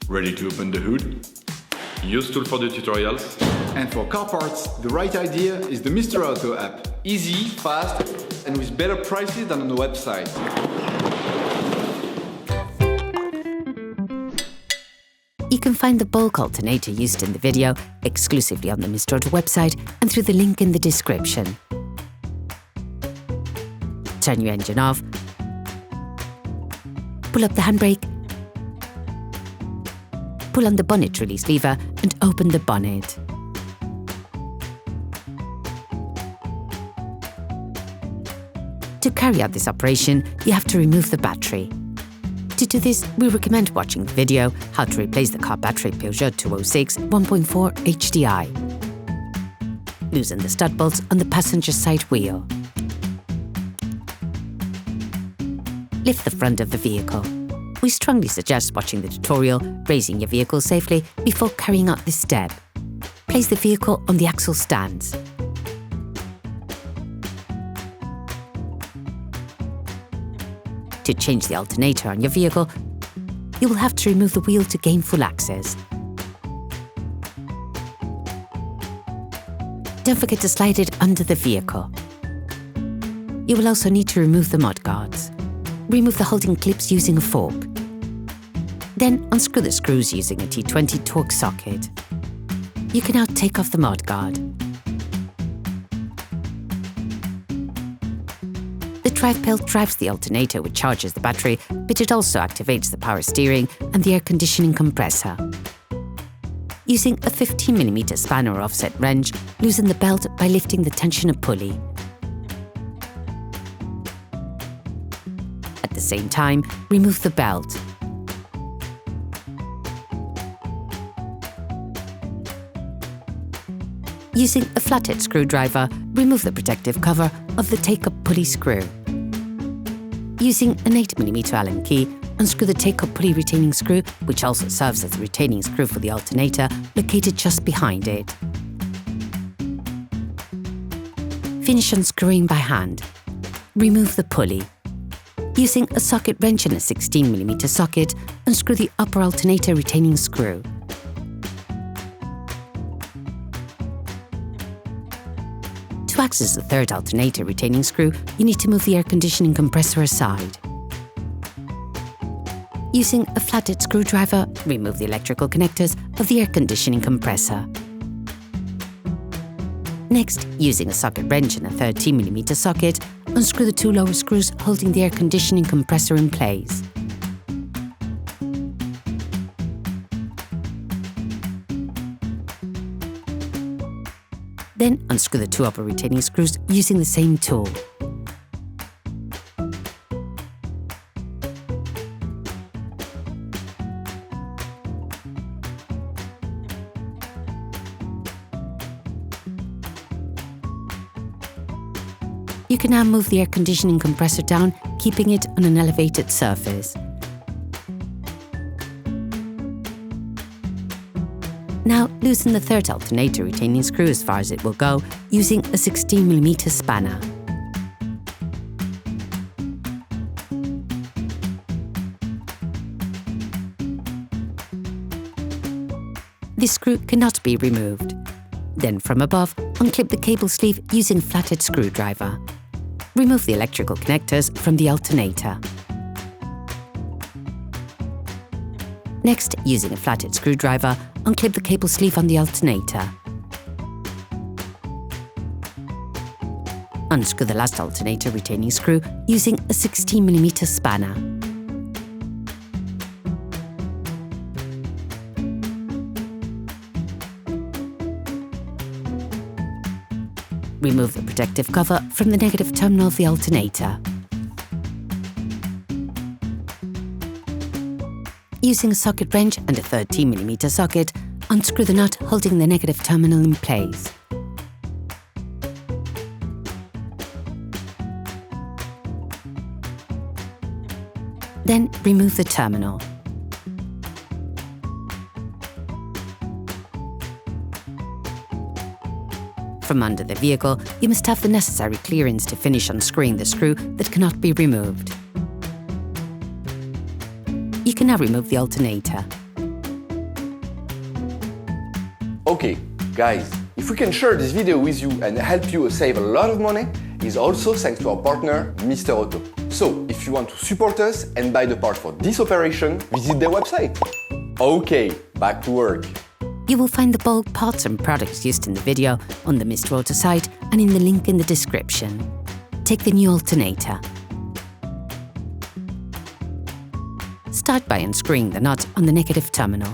Ready to open the hood? Usetool for the tutorials. And for car parts, the right idea is the Mr. Auto app. Easy, fast, and with better prices than on the website. You can find the bulk alternator used in the video exclusively on the Mr. Auto website and through the link in the description. Turn your engine off, pull up the handbrake, pull on the bonnet release lever and open the bonnet. To carry out this operation, you have to remove the battery. To do this, we recommend watching the video How to Replace the Car Battery Peugeot 206 1.4 HDI. Loosen the stud bolts on the passenger side wheel. Lift the front of the vehicle. We strongly suggest watching the tutorial, raising your vehicle safely before carrying out this step. Place the vehicle on the axle stands. To change the alternator on your vehicle, you will have to remove the wheel to gain full access. Don't forget to slide it under the vehicle. You will also need to remove the mudguards. Remove the holding clips using a fork. Then unscrew the screws using a T20 Torx socket. You can now take off the mudguard. The drive belt drives the alternator, which charges the battery, but it also activates the power steering and the air conditioning compressor. Using a 15mm spanner or offset wrench, loosen the belt by lifting the tensioner pulley. At the same time, remove the belt. Using a flathead screwdriver, remove the protective cover of the take-up pulley screw. Using an 8mm Allen key, unscrew the take-up pulley retaining screw, which also serves as the retaining screw for the alternator, located just behind it. Finish unscrewing by hand. Remove the pulley. Using a socket wrench and a 16mm socket, unscrew the upper alternator retaining screw. To access the third alternator retaining screw, you need to move the air conditioning compressor aside. Using a flathead screwdriver, remove the electrical connectors of the air conditioning compressor. Next, using a socket wrench and a 13mm socket, unscrew the two lower screws holding the air conditioning compressor in place. Then unscrew the two upper retaining screws using the same tool. You can now move the air conditioning compressor down, keeping it on an elevated surface. Now loosen the third alternator retaining screw as far as it will go using a 16mm spanner. This screw cannot be removed. Then from above, unclip the cable sleeve using a flathead screwdriver. Remove the electrical connectors from the alternator. Next, using a flathead screwdriver, unclip the cable sleeve on the alternator. Unscrew the last alternator retaining screw using a 16mm spanner. Remove the protective cover from the negative terminal of the alternator. Using a socket wrench and a 13mm socket, unscrew the nut holding the negative terminal in place. Then remove the terminal. From under the vehicle, you must have the necessary clearance to finish unscrewing the screw that cannot be removed. You can now remove the alternator. Okay, guys, if we can share this video with you and help you save a lot of money, it's also thanks to our partner, Mr. Auto. So, if you want to support us and buy the part for this operation, visit their website. Okay, back to work. You will find the bulk parts and products used in the video on the Mr. Auto site and in the link in the description. Take the new alternator. Start by unscrewing the nut on the negative terminal.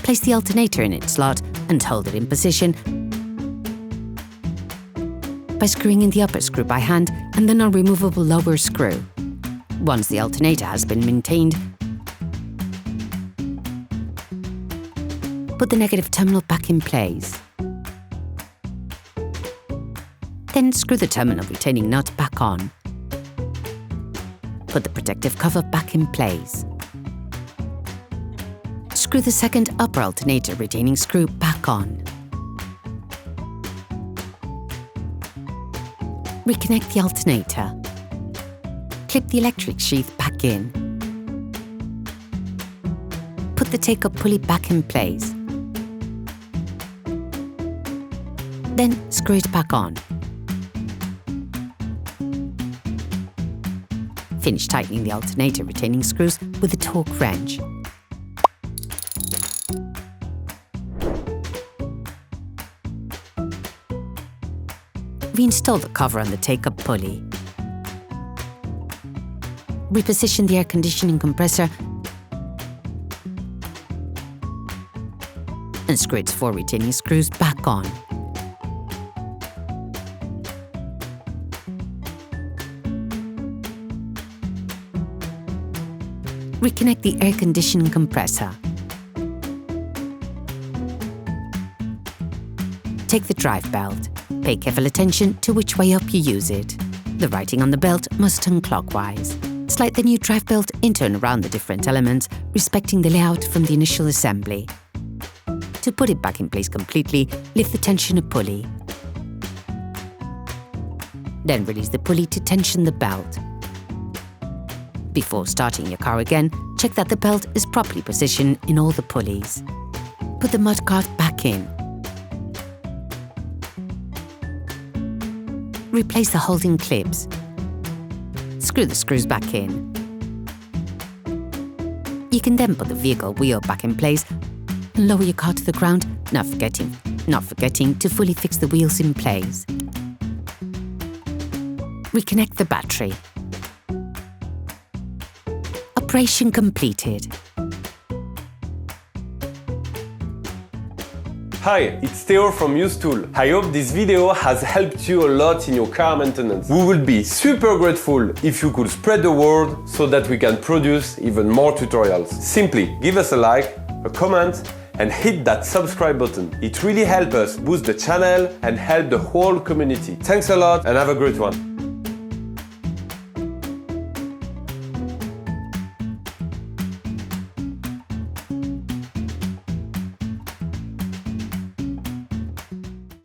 Place the alternator in its slot and hold it in position by screwing in the upper screw by hand and the non-removable lower screw. Once the alternator has been maintained, put the negative terminal back in place. Then screw the terminal retaining nut back on. Put the protective cover back in place. Screw the second upper alternator retaining screw back on. Reconnect the alternator. Clip the electric sheath back in. Put the take-up pulley back in place. Then screw it back on. Finish tightening the alternator retaining screws with a torque wrench. Reinstall the cover on the take-up pulley. Reposition the air conditioning compressor and screw its 4 retaining screws back on. Reconnect the air conditioning compressor. Take the drive belt. Pay careful attention to which way up you use it. The writing on the belt must turn clockwise. Slide the new drive belt into and around the different elements, respecting the layout from the initial assembly. To put it back in place completely, lift the tensioner pulley. Then release the pulley to tension the belt. Before starting your car again, check that the belt is properly positioned in all the pulleys. Put the mudguard back in. Replace the holding clips. Screw the screws back in. You can then put the vehicle wheel back in place and lower your car to the ground, not forgetting to fully fix the wheels in place. Reconnect the battery. Operation completed. Hi, it's Theo from Usetool. I hope this video has helped you a lot in your car maintenance. We would be super grateful if you could spread the word so that we can produce even more tutorials. Simply give us a like, a comment, and hit that subscribe button. It really helps us boost the channel and help the whole community. Thanks a lot and have a great one.